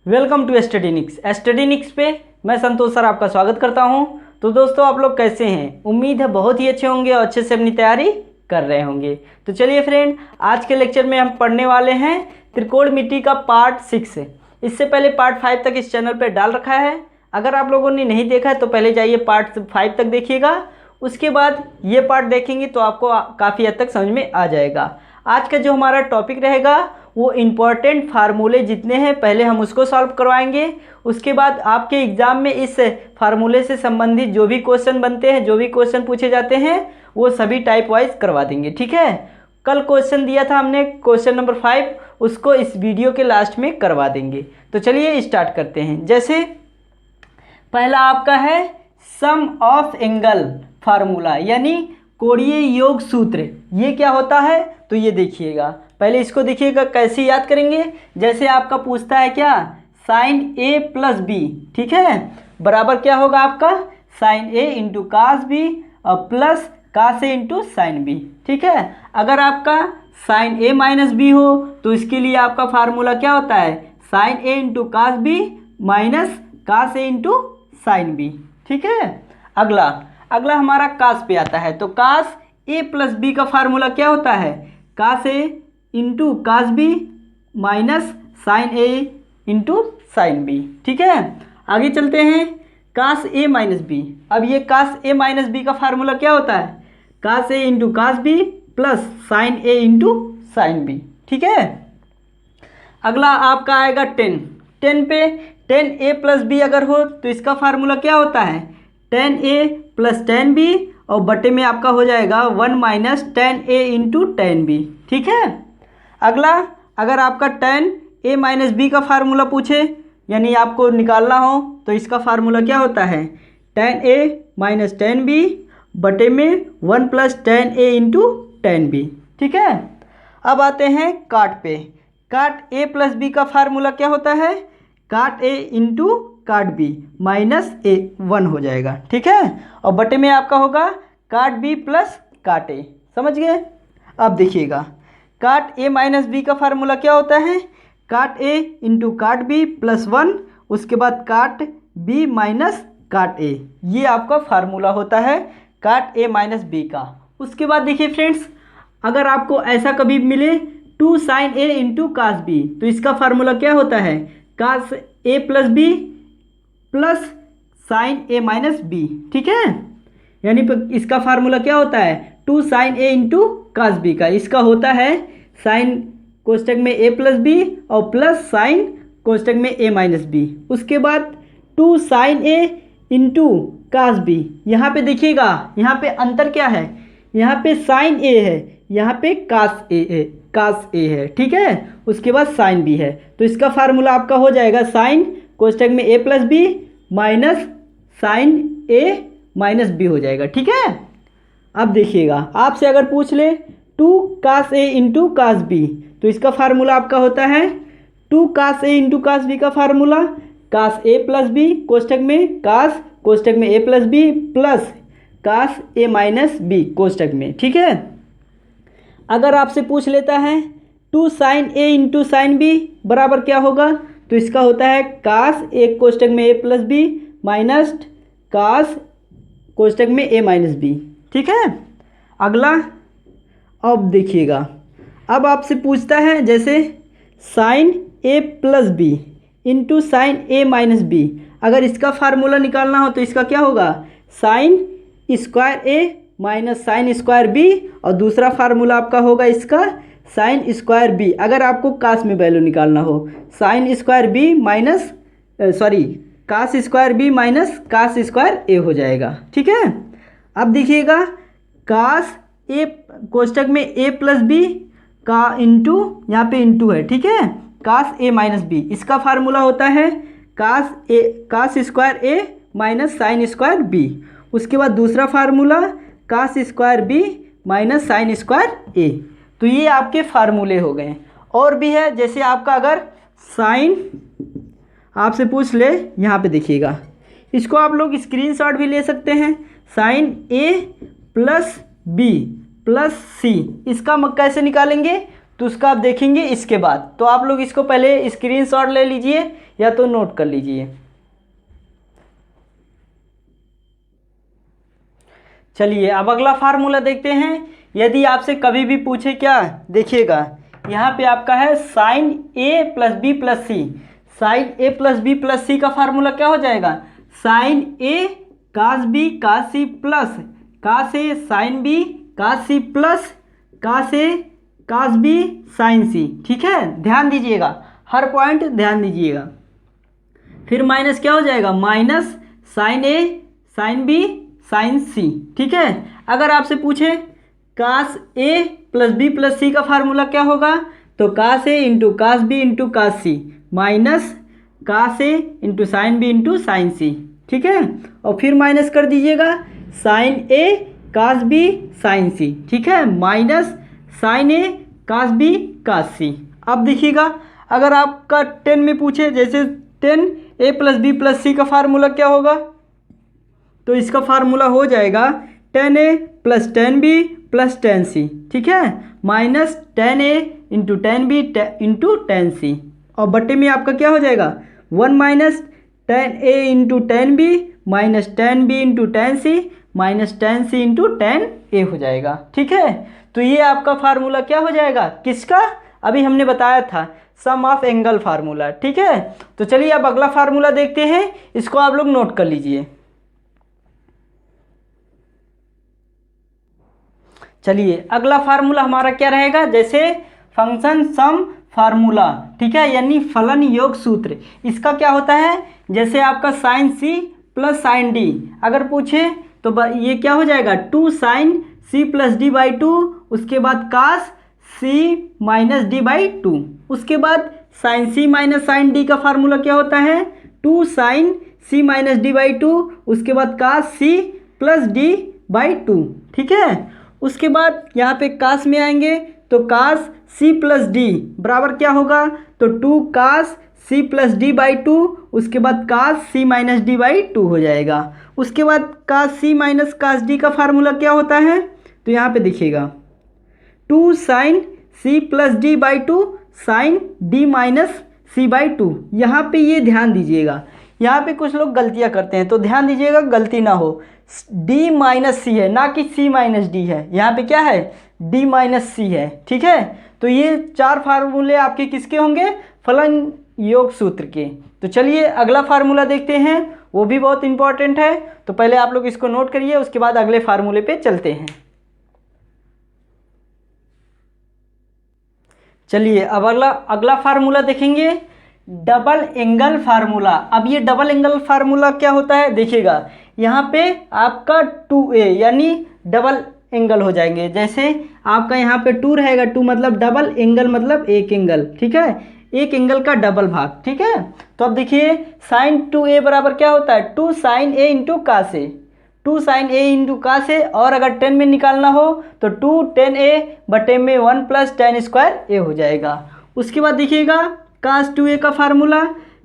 Welcome to स्टडीनिक्स पे मैं संतोष sir आपका स्वागत करता हूं। तो दोस्तों, आप लोग कैसे हैं? उम्मीद है बहुत ही अच्छे होंगे और अच्छे से अपनी तैयारी कर रहे होंगे। तो चलिए फ्रेंड, आज के लेक्चर में हम पढ़ने वाले हैं त्रिकोणमिति का पार्ट 6। इससे पहले पार्ट 5 तक इस चैनल पर डाल रखा है। अगर आप लोगों ने नहीं देखा है तो पहले जाइए पार्ट 5 तक देखिएगा, उसके बाद ये पार्ट देखेंगे तो आपको काफ़ी हद तक समझ में आ जाएगा। आज का जो हमारा टॉपिक रहेगा वो इम्पॉर्टेंट फार्मूले जितने हैं पहले हम उसको सॉल्व करवाएंगे। उसके बाद आपके एग्ज़ाम में इस फार्मूले से संबंधित जो भी क्वेश्चन बनते हैं, जो भी क्वेश्चन पूछे जाते हैं, वो सभी टाइप वाइज करवा देंगे। ठीक है, कल क्वेश्चन दिया था हमने क्वेश्चन नंबर 5, उसको इस वीडियो के लास्ट में करवा देंगे। तो चलिए स्टार्ट करते हैं। जैसे पहला आपका है सम ऑफ एंगल फार्मूला, यानी कोणीय योग सूत्र। ये क्या होता है तो ये देखिएगा, पहले इसको देखिएगा कैसे याद करेंगे। जैसे आपका पूछता है क्या, साइन ए प्लस बी, ठीक है, बराबर क्या होगा आपका sign A into cos B और plus cos A into sine B. ठीक है, अगर आपका साइन ए माइनस बी हो तो इसके लिए आपका फार्मूला क्या होता है, sine A into cos B minus cos A into sine B. ठीक है, अगला हमारा कास पे आता है। तो कास ए प्लस बी का फार्मूला क्या होता है, cos A into cos B minus sine A into sine B. ठीक है, आगे चलते हैं कास ए माइनस बी। अब ये कास ए माइनस बी का फार्मूला क्या होता है, cos A into cos B plus sine A into sine B. ठीक है, अगला आपका आएगा टेन पे। टेन ए प्लस बी अगर हो तो इसका फार्मूला क्या होता है, टेन ए प्लस टेन बी और बटे में आपका हो जाएगा 1 माइनस टेन ए इंटू टेन बी। ठीक है, अगला अगर आपका टेन ए माइनस बी का फार्मूला पूछे, यानी आपको निकालना हो, तो इसका फार्मूला क्या होता है, टेन ए माइनस टेन बी बटे में 1 प्लस टेन ए इंटू टेन बी। ठीक है, अब आते हैं काट पे। काट ए प्लस बी का फार्मूला क्या होता है, काट ए इंटू काट बी माइनस ए 1 हो जाएगा। ठीक है, और बटे में आपका होगा काट बी प्लस काट ए। समझ गए? अब देखिएगा, काट ए माइनस बी का फार्मूला क्या होता है, काट ए इंटू काट बी प्लस 1, उसके बाद काट बी माइनस काट ए। ये आपका फार्मूला होता है काट ए माइनस बी का। उसके बाद देखिए फ्रेंड्स, अगर आपको ऐसा कभी मिले 2 sign A into cos B, तो इसका फार्मूला क्या होता है, cos A plus B plus sine A minus B. ठीक है, यानी इसका फार्मूला क्या होता है, 2 sign A into cos B का, इसका होता है साइन कोष्टक में ए प्लस बी और प्लस साइन कोष्टक में ए माइनस बी। उसके बाद 2 sign A into cos B. यहाँ पे देखिएगा, यहाँ पे अंतर क्या है, यहाँ पे साइन ए है, यहाँ पे कास ए है। ठीक है, उसके बाद साइन बी है, तो इसका फार्मूला आपका हो जाएगा साइन कोष्टक में A plus B minus sine A minus B हो जाएगा। ठीक है, अब देखिएगा, आपसे अगर पूछ ले 2 कास ए इंटू कास बी, तो इसका फार्मूला आपका होता है 2 कास ए इंटू कास बी का formula cos A plus B कोष्टक में कास कोष्टक में A plus B plus cos A minus B कोष्टक में। ठीक है, अगर आपसे पूछ लेता है 2 sign A into sine B बराबर क्या होगा, तो इसका होता है कास ए कोष्टक में ए प्लस बी माइनस कास कोष्टक में ए माइनस बी। ठीक है, अगला अब देखिएगा, अब आपसे पूछता है जैसे sign A plus B into sign A minus B, अगर इसका फार्मूला निकालना हो तो इसका क्या होगा, sign square A minus sine square B, और दूसरा फार्मूला आपका होगा इसका साइन स्क्वायर बी। अगर आपको कास में वैल्यू निकालना हो, sine square B minus cos square B minus cos square A हो जाएगा। ठीक है, अब देखिएगा कास ए कोष्टक में ए प्लस बी का इंटू, यहाँ पे इंटू है, ठीक है, कास ए माइनस बी, इसका फार्मूला होता है cos square A minus sine square B. उसके बाद दूसरा formula cos square B minus sine square A. तो ये आपके फार्मूले हो गए। और भी है, जैसे आपका अगर साइन आपसे पूछ ले, यहाँ पे देखिएगा, इसको आप लोग स्क्रीनशॉट भी ले सकते हैं, sign A plus B plus सी, इसका कैसे निकालेंगे, तो उसका आप देखेंगे इसके बाद। तो आप लोग इसको पहले स्क्रीनशॉट ले लीजिए या तो नोट कर लीजिए। चलिए अब अगला फार्मूला देखते हैं। यदि आपसे कभी भी पूछे, क्या देखिएगा यहाँ पे आपका है sine A plus B plus C. Sine A plus B plus C का फार्मूला क्या हो जाएगा? Sine A cos B cos C plus cos A sine B cos C plus cos A cos B sine C. ठीक है, ध्यान दीजिएगा, हर point ध्यान दीजिएगा। फिर माइनस क्या हो जाएगा? Minus sine A sine B sine C. ठीक है, अगर आपसे पूछे cos A plus B plus C का फार्मूला क्या होगा? तो cos A into cos B into cos C minus cos A into sine B into sine C. ठीक है, और फिर माइनस कर दीजिएगा sine A cos B sine C. ठीक है, minus sine A cos B cos C. अब देखिएगा, अगर आपका 10 में पूछे, जैसे 10 ए प्लस बी प्लस सी का फार्मूला क्या होगा? तो इसका फार्मूला हो जाएगा 10a plus 10b plus 10c। ठीक है, minus 10a into 10b into 10c, और बटे में आपका क्या हो जाएगा? 1 minus 10a into 10b minus 10b into 10c minus 10c into 10a हो जाएगा। ठीक है, तो ये आपका फार्मूला क्या हो जाएगा? किसका? अभी हमने बताया था, सम ऑफ एंगल फार्मूला। ठीक है, तो चलिए अब अगला फार्मूला देखते हैं, इसको आप लोग नोट कर लीजिए। चलिए अगला फार्मूला हमारा क्या रहेगा? जैसे फंक्शन सम फार्मूला। ठीक है, यानी फलन योग सूत्र। इसका क्या होता है? जैसे आपका sine C plus sine D अगर पूछे तो ये क्या हो जाएगा? 2 sine C plus D by 2, उसके बाद cos C minus D by 2, उसके बाद sine C minus sine D का फार्मूला क्या होता है? 2 sine C minus D by 2, उसके बाद cos C plus D by 2। ठीक है, उसके बाद यहाँ पे कास में आएंगे तो कास सी प्लस डी बराबर क्या होगा? तो 2 cos C plus D by 2, उसके बाद cos C minus D by 2 हो जाएगा। उसके बाद cos C minus cos D का फार्मूला क्या होता है? तो यहाँ पे देखिएगा 2 sine C plus D by 2 sine D minus C by 2। यहाँ पे ये ध्यान दीजिएगा, यहाँ पे कुछ लोग गलतियाँ करते हैं, तो ध्यान दीजिएगा गलती ना हो। d माइनस सी है, ना कि c माइनस डी है। यहाँ पे क्या है? d माइनस सी है। ठीक है, तो ये 4 फार्मूले आपके किसके होंगे? फलन योग सूत्र के। तो चलिए अगला फार्मूला देखते हैं, वो भी बहुत इंपॉर्टेंट है। तो पहले आप लोग इसको नोट करिए, उसके बाद अगले फार्मूले पे चलते हैं। चलिए अब अगला फार्मूला देखेंगे, डबल एंगल फार्मूला। अब ये डबल एंगल फार्मूला क्या होता है? देखिएगा यहाँ पे आपका 2a यानी डबल एंगल हो जाएंगे। जैसे आपका यहाँ पे 2 रहेगा, 2 मतलब डबल, एंगल मतलब एक एंगल। ठीक है, एक एंगल का डबल भाग। ठीक है, तो अब देखिए साइन 2a बराबर क्या होता है? 2 sine a into cos A, 2 sine a into cos A, और अगर 10 में निकालना हो तो 2 10a बटे में 1 प्लस 10 स्क्वायर a हो जाएगा। उसके बाद देखिएगा कास 2a का formula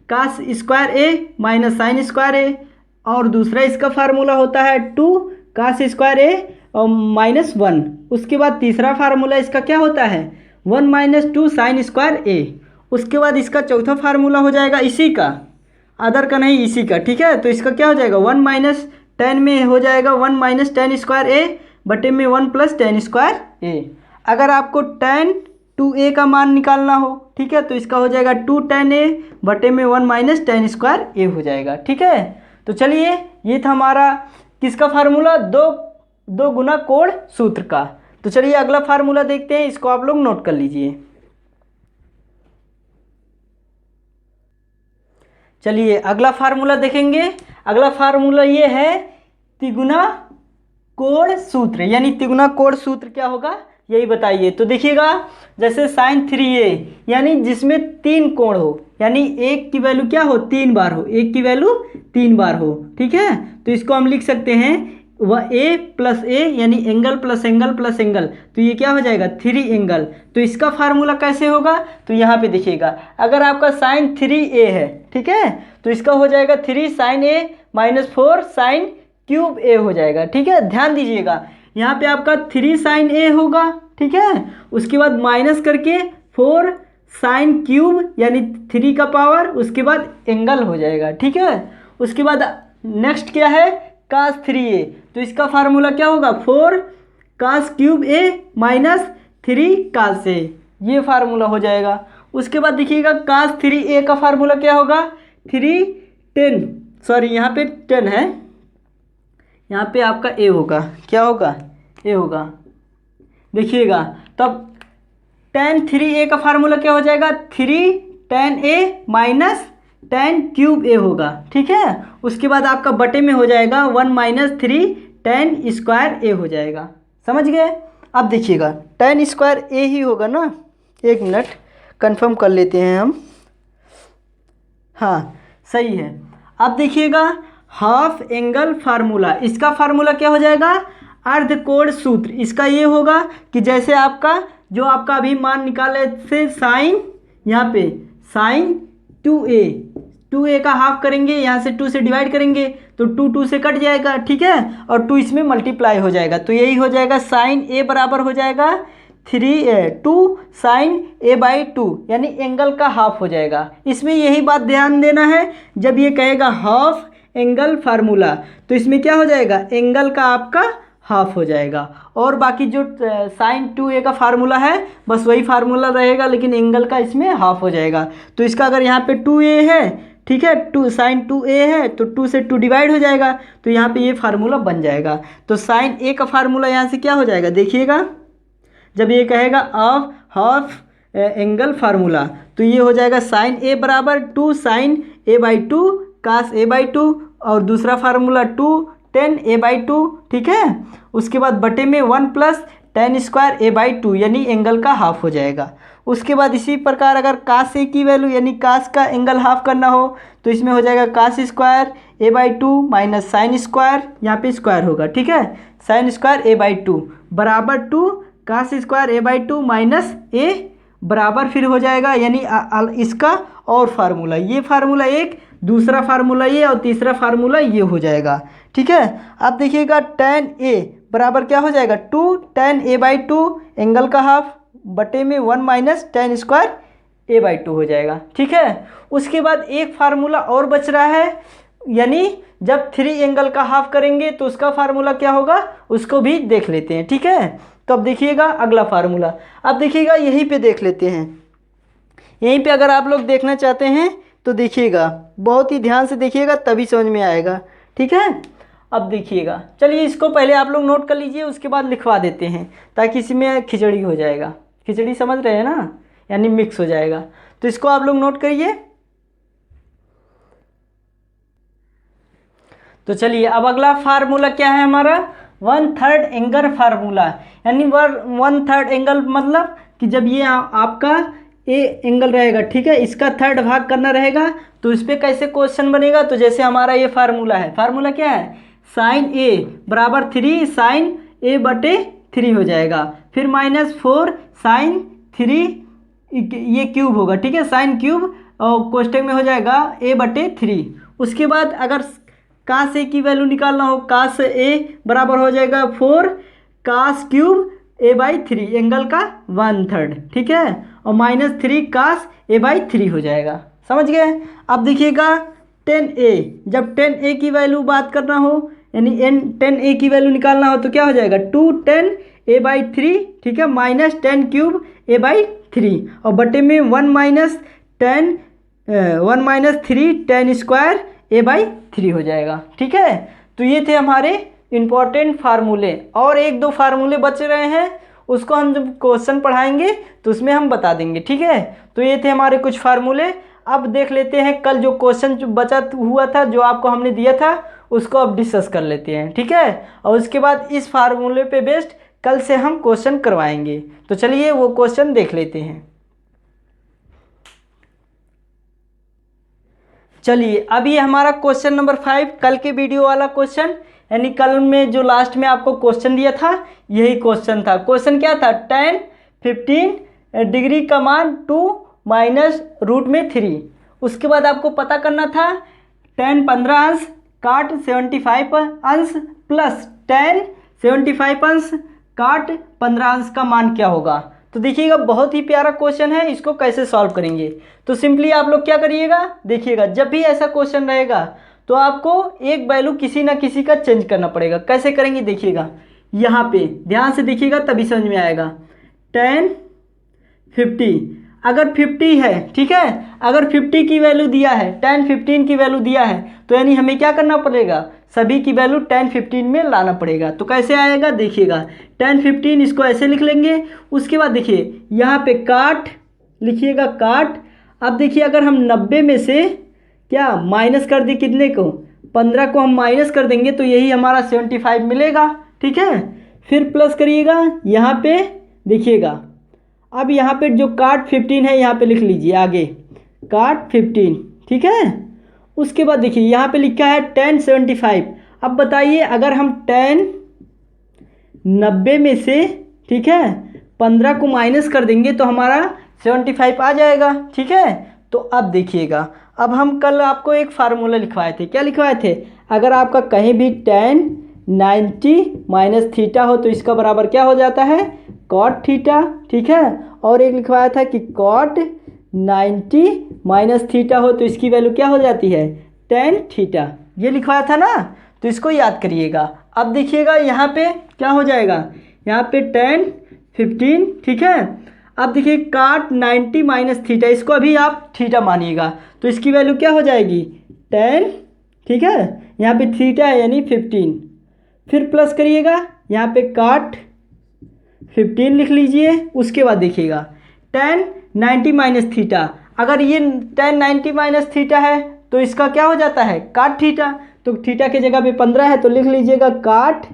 cos square A minus sine square ए, और दूसरा इसका फार्मूला होता है 2 कास स्क्वायर ए और माइनस 1। उसके बाद तीसरा फार्मूला इसका क्या होता है? 1 माइनस 2 साइन स्क्वायर ए। उसके बाद इसका चौथा फार्मूला हो जाएगा इसी का, अदर का नहीं, इसी का। ठीक है, तो इसका क्या हो जाएगा? 1 माइनस 10 में हो जाएगा 1 माइनस 10 स्क्वायर ए बटे में 1 प्लस 10 स्क्वायर ए। अगर आपको tan 2a का मान निकालना हो, ठीक है, तो इसका हो जाएगा 2 tan a बटे में 1 माइनस 10 स्क्वायर ए हो जाएगा। ठीक है, तो चलिए ये था हमारा किसका फार्मूला? दो गुना कोण सूत्र का। तो चलिए अगला फार्मूला देखते हैं, इसको आप लोग नोट कर लीजिए। चलिए अगला फार्मूला देखेंगे। अगला फार्मूला ये है तिगुना कोण सूत्र, यानी तिगुना कोण सूत्र क्या होगा यही बताइए। तो देखिएगा जैसे साइन 3a यानी जिसमें 3 कोण हो, यानी एक की वैल्यू क्या हो? 3 बार हो, एक की वैल्यू 3 बार हो। ठीक है, तो इसको हम लिख सकते हैं वह a प्लस a यानी angle plus angle plus angle, तो ये क्या हो जाएगा? 3 एंगल। तो इसका फार्मूला कैसे होगा? तो यहाँ पे देखिएगा अगर आपका साइन 3a है, ठीक है, तो इसका हो जाएगा 3 sine a minus 4 sine cube a हो जाएगा। ठीक है, ध्यान दीजिएगा यहाँ पे आपका 3 साइन a होगा, ठीक है। उसके बाद माइनस करके 4 साइन क्यूब यानी 3 का पावर, उसके बाद एंगल हो जाएगा, ठीक है। उसके बाद नेक्स्ट क्या है, cos 3a, तो इसका फार्मूला क्या होगा, 4 cos cube a minus 3 cos a, ये फार्मूला हो जाएगा। उसके बाद देखिएगा cos 3a का फार्मूला क्या होगा, 3 10, सॉरी यहाँ पे 10 है, यहाँ पे आपका a होगा, क्या होगा, a होगा, देखिएगा। तब tan 3a का फार्मूला क्या हो जाएगा, 3 tan a minus tan cube a होगा, ठीक है। उसके बाद आपका बटे में हो जाएगा 1 माइनस 3 tan स्क्वायर a हो जाएगा, समझ गए। अब देखिएगा tan स्क्वायर a ही होगा ना, एक मिनट कंफर्म कर लेते हैं हम, हाँ सही है। अब देखिएगा हाफ एंगल फार्मूला, इसका फार्मूला क्या हो जाएगा, अर्धकोण सूत्र। इसका ये होगा कि जैसे आपका जो आपका अभी मान निकाले थे साइन, यहाँ पे साइन 2a का हाफ करेंगे, यहाँ से 2 से डिवाइड करेंगे तो 2 से कट जाएगा, ठीक है, और 2 इसमें मल्टीप्लाई हो जाएगा, तो यही हो जाएगा साइन a बराबर हो जाएगा 2 साइन a/2 यानी एंगल का हाफ हो जाएगा। इसमें यही बात ध्यान देना है, जब ये कहेगा हाफ एंगल फार्मूला तो इसमें क्या हो जाएगा, एंगल का आपका हाफ हो जाएगा, और बाकी जो साइन 2a का फार्मूला है बस वही फार्मूला रहेगा, लेकिन एंगल का इसमें हाफ हो जाएगा। तो इसका अगर यहाँ पे 2a है, ठीक है, 2 साइन 2a है तो 2 से 2 डिवाइड हो जाएगा, तो यहाँ पे ये फार्मूला बन जाएगा। तो साइन a का फार्मूला यहाँ से क्या हो जाएगा, देखिएगा जब ये कहेगा ऑफ हाफ एंगल फार्मूला तो ये हो जाएगा साइन a बराबर 2 साइन a/2 कास a/2, और दूसरा फार्मूला 2 tan a/2, ठीक है। उसके बाद बटे में 1 प्लस tan स्क्वायर a/2 यानी एंगल का हाफ हो जाएगा। उसके बाद इसी प्रकार अगर कास a की वैल्यू यानी कास का एंगल हाफ करना हो तो इसमें हो जाएगा cos square a/2 minus sine square, यहाँ पे स्क्वायर होगा, ठीक है, साइन स्क्वायर a/2 बराबर 2 कास स्क्वायर a/2 माइनस a बराबर फिर हो जाएगा यानी इसका और फार्मूला, ये फार्मूला एक, दूसरा फार्मूला ये, और तीसरा फार्मूला ये हो जाएगा, ठीक है। अब देखिएगा tan a बराबर क्या हो जाएगा, 2 tan a/2 एंगल का हाफ बटे में 1 माइनस tan स्क्वायर a/2 हो जाएगा, ठीक है। उसके बाद एक फार्मूला और बच रहा है, यानी जब 3 एंगल का हाफ करेंगे तो उसका फार्मूला क्या होगा, उसको भी देख लेते हैं, ठीक है। तो अब देखिएगा अगला फार्मूला, अब देखिएगा यहीं पे देख लेते हैं, यहीं पे अगर आप लोग देखना चाहते हैं तो देखिएगा, बहुत ही ध्यान से देखिएगा तभी समझ में आएगा, ठीक है। अब देखिएगा, चलिए इसको पहले आप लोग नोट कर लीजिए, उसके बाद लिखवा देते हैं ताकि इसमें खिचड़ी हो जाएगा, खिचड़ी समझ रहे हैं ना, यानी मिक्स हो जाएगा। तो इसको आप लोग नोट करिए। तो चलिए अब अगला फार्मूला क्या है हमारा, 1/3 एंगल फार्मूला, यानी 1/3 एंगल मतलब कि जब ये आपका ए एंगल रहेगा, ठीक है, इसका थर्ड भाग करना रहेगा तो इस पर कैसे क्वेश्चन बनेगा, तो जैसे हमारा ये फार्मूला है, फार्मूला क्या है, साइन a बराबर 3 साइन a/3 हो जाएगा, फिर माइनस 4 साइन 3 ये क्यूब होगा, ठीक है, साइन क्यूब और कोष्टक में हो जाएगा a/3। उसके बाद अगर कास a की वैल्यू निकालना हो, कास a बराबर हो जाएगा 4 कास क्यूब a/3 एंगल का 1/3, ठीक है, और माइनस 3 कास a/3 हो जाएगा, समझ गए। अब देखिएगा tan a, जब tan a की वैल्यू बात करना हो यानी tan a की वैल्यू निकालना हो तो क्या हो जाएगा 2 tan a/3, ठीक है, माइनस tan क्यूब a/3 और बटे में 1 माइनस 3 tan स्क्वायर a/3 हो जाएगा, ठीक है। तो ये थे हमारे इम्पॉर्टेंट फार्मूले, और एक दो फार्मूले बच रहे हैं, उसको हम जब क्वेश्चन पढ़ाएंगे तो उसमें हम बता देंगे, ठीक है। तो ये थे हमारे कुछ फार्मूले। अब देख लेते हैं कल जो क्वेश्चन बचा हुआ था जो आपको हमने दिया था उसको अब डिस्कस कर लेते हैं, ठीक है, और उसके बाद इस फार्मूले पे बेस्ड कल से हम क्वेश्चन करवाएंगे। तो चलिए वो क्वेश्चन देख लेते हैं। चलिए अब ये हमारा क्वेश्चन नंबर 5 कल के वीडियो वाला क्वेश्चन, यानी कल में जो लास्ट में आपको क्वेश्चन दिया था यही क्वेश्चन था। क्वेश्चन क्या था, tan 15 डिग्री का मान 2 माइनस रूट में 3। उसके बाद आपको पता करना था tan 15 अंश काट 75 अंश प्लस tan 75 अंश काट 15 अंश का मान क्या होगा। तो देखिएगा बहुत ही प्यारा क्वेश्चन है, इसको कैसे सॉल्व करेंगे। तो सिंपली आप लोग क्या करिएगा, देखिएगा जब भी ऐसा क्वेश्चन रहेगा तो आपको एक वैल्यू किसी ना किसी का चेंज करना पड़ेगा। कैसे करेंगे देखिएगा, यहाँ पे ध्यान से देखिएगा तभी समझ में आएगा। 10 50 अगर 50 है, ठीक है, अगर 50 की वैल्यू दिया है, 10 15 की वैल्यू दिया है, तो यानी हमें क्या करना पड़ेगा, सभी की वैल्यू 10 15 में लाना पड़ेगा। तो कैसे आएगा देखिएगा, 10 15 इसको ऐसे लिख लेंगे। उसके बाद देखिए यहाँ पे काट लिखिएगा, काट। अब देखिए अगर हम 90 में से क्या माइनस कर दें, कितने को, 15 को हम माइनस कर देंगे तो यही हमारा 75 मिलेगा, ठीक है। फिर प्लस करिएगा यहाँ पे देखिएगा। अब यहाँ पे जो काट 15 है यहाँ पे लिख लीजिए आगे, काट 15, ठीक है। उसके बाद देखिए यहाँ पे लिखा है 10 75। अब बताइए अगर हम 10 90 में से, ठीक है, 15 को माइनस कर देंगे तो हमारा 75 आ जाएगा, ठीक है। तो अब देखिएगा, अब हम कल आपको एक फार्मूला लिखवाए थे, क्या लिखवाए थे, अगर आपका कहीं भी 10 90 माइनस थीटा हो तो इसका बराबर क्या हो जाता है, कॉट थीटा, ठीक है। और एक लिखवाया था कि कॉट 90 माइनस थीटा हो तो इसकी वैल्यू क्या हो जाती है, tan थीटा, ये लिखवाया था ना। तो इसको याद करिएगा। अब देखिएगा यहाँ पे क्या हो जाएगा, यहाँ पे 10 15, ठीक है। अब देखिए काट 90 माइनस थीटा, इसको अभी आप थीटा मानिएगा तो इसकी वैल्यू क्या हो जाएगी, 10, ठीक है। यहाँ पे थीटा है यानी 15। फिर प्लस करिएगा, यहाँ पे काट 15 लिख लीजिए। उसके बाद देखिएगा 10 90 माइनस थीटा, अगर ये 10 90 माइनस थीटा है तो इसका क्या हो जाता है, काट थीटा। तो थीटा की जगह पे 15 है तो लिख लीजिएगा काट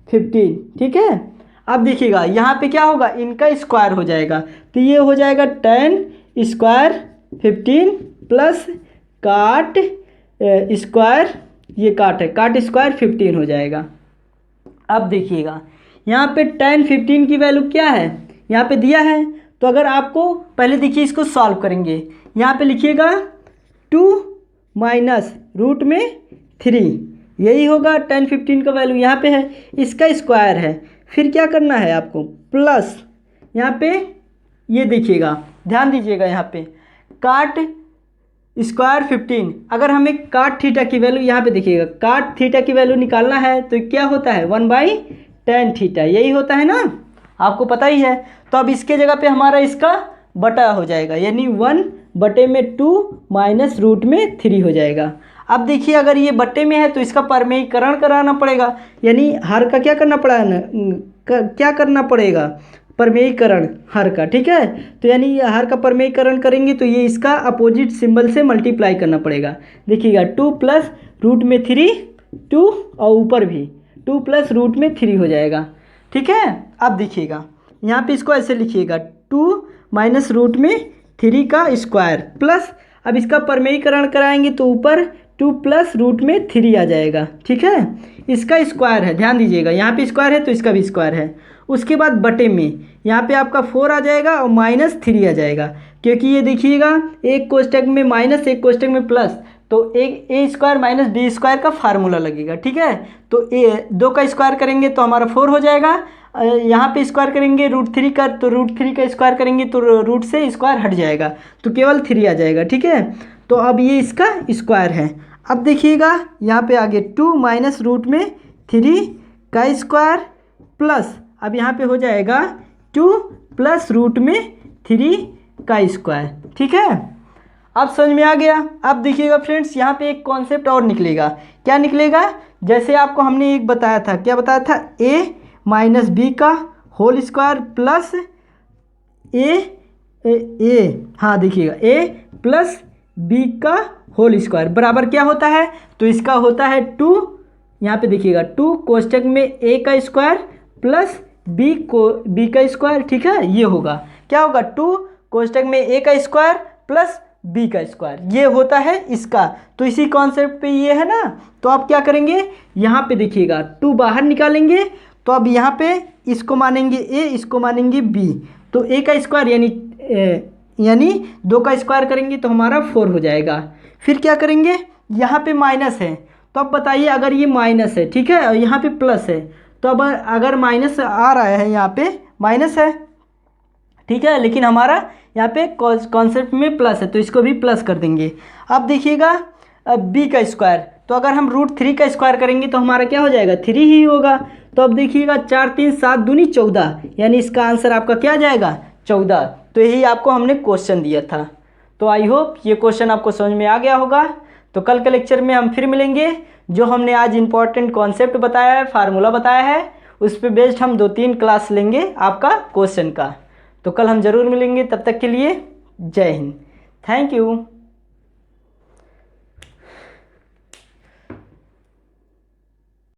15, ठीक है। अब देखिएगा यहाँ पे क्या होगा, इनका स्क्वायर हो जाएगा तो ये हो जाएगा 10 स्क्वायर 15 प्लस काट स्क्वायर, ये काट है, काट स्क्वायर 15 हो जाएगा। अब देखिएगा यहाँ पे 10 15 की वैल्यू क्या है, यहाँ पे दिया है। तो अगर आपको पहले देखिए इसको सॉल्व करेंगे, यहाँ पे लिखिएगा 2 माइनस रूट में 3, यही होगा 10 15 का वैल्यू यहाँ पे है, इसका स्क्वायर है। फिर क्या करना है आपको, प्लस यहाँ पे ये देखिएगा, ध्यान दीजिएगा यहाँ पे काट स्क्वायर 15, अगर हमें काट थीटा की वैल्यू यहाँ पे देखिएगा, काट थीटा की वैल्यू निकालना है तो क्या होता है 1/tan थीटा, यही होता है ना, आपको पता ही है। तो अब इसके जगह पे हमारा इसका बटा हो जाएगा, यानी 1/2 माइनस रूट में 3 हो जाएगा। अब देखिए अगर ये बट्टे में है तो इसका परमेयीकरण कराना पड़ेगा, यानी हर का क्या करना पड़ा क्या करना पड़ेगा, परमेयीकरण हर का, ठीक है। तो यानी हर का परमेयीकरण करेंगे तो ये इसका अपोजिट सिंबल से मल्टीप्लाई करना पड़ेगा। देखिएगा 2 प्लस रूट में 3 2 और ऊपर भी 2 प्लस रूट में 3 हो जाएगा, ठीक है। अब देखिएगा यहाँ पे इसको ऐसे लिखिएगा 2 माइनस रूट में 3 का स्क्वायर प्लस, अब इसका परमेयीकरण कराएंगे तो ऊपर 2 प्लस रूट में 3 आ जाएगा, ठीक है। इसका स्क्वायर है, ध्यान दीजिएगा यहाँ पे स्क्वायर है तो इसका भी स्क्वायर है। उसके बाद बटे में यहाँ पे आपका 4 आ जाएगा और माइनस 3 आ जाएगा, क्योंकि ये देखिएगा एक कोष्टक में माइनस एक कोष्टक में प्लस, तो एक ए स्क्वायर माइनस बी स्क्वायर का फार्मूला लगेगा, ठीक है। तो ए 2 का स्क्वायर करेंगे तो हमारा 4 हो जाएगा, यहाँ पे स्क्वायर करेंगे √3 का तो √3 का स्क्वायर करेंगे तो रूट से स्क्वायर हट जाएगा तो केवल 3 आ जाएगा, ठीक है। तो अब ये इसका स्क्वायर है। अब देखिएगा यहाँ पे आगे 2 माइनस रूट में 3 का स्क्वायर प्लस, अब यहाँ पे हो जाएगा 2 प्लस रूट में 3 का स्क्वायर, ठीक है। अब समझ में आ गया। अब देखिएगा फ्रेंड्स यहाँ पे एक कॉन्सेप्ट और निकलेगा, क्या निकलेगा, जैसे आपको हमने एक बताया था, क्या बताया था, a माइनस बी का होल स्क्वायर प्लस हाँ देखिएगा a प्लस बी का होल स्क्वायर बराबर क्या होता है, तो इसका होता है 2, यहाँ पे देखिएगा 2 कोष्टक में a का स्क्वायर प्लस बी का स्क्वायर, ठीक है। ये होगा क्या होगा, 2 कोष्टक में a का स्क्वायर प्लस बी का स्क्वायर, ये होता है इसका। तो इसी कॉन्सेप्ट पे ये है ना, तो आप क्या करेंगे, यहाँ पे देखिएगा 2 बाहर निकालेंगे तो अब यहाँ पे इसको मानेंगे a, इसको मानेंगे b, तो a का स्क्वायर यानी 2 का स्क्वायर करेंगे तो हमारा 4 हो जाएगा। फिर क्या करेंगे, यहाँ पे माइनस है तो अब बताइए अगर ये माइनस है, ठीक है, और यहाँ पे प्लस है तो अब अगर माइनस आ रहा है, यहाँ पे माइनस है, ठीक है, लेकिन हमारा यहाँ पे कॉन्सेप्ट में प्लस है तो इसको भी प्लस कर देंगे। अब देखिएगा बी का स्क्वायर, तो अगर हम √3 का स्क्वायर करेंगे तो हमारा क्या हो जाएगा, 3 ही होगा। तो अब देखिएगा 4 3 7 दूनी 14, यानी इसका आंसर आपका क्या आ जाएगा, 14। तो यही आपको हमने क्वेश्चन दिया था। तो आई होप ये क्वेश्चन आपको समझ में आ गया होगा। तो कल के लेक्चर में हम फिर मिलेंगे। जो हमने आज इंपॉर्टेंट कॉन्सेप्ट बताया है, फार्मूला बताया है, उस पर बेस्ड हम 2-3 क्लास लेंगे आपका क्वेश्चन का। तो कल हम ज़रूर मिलेंगे, तब तक के लिए जय हिंद, थैंक यू।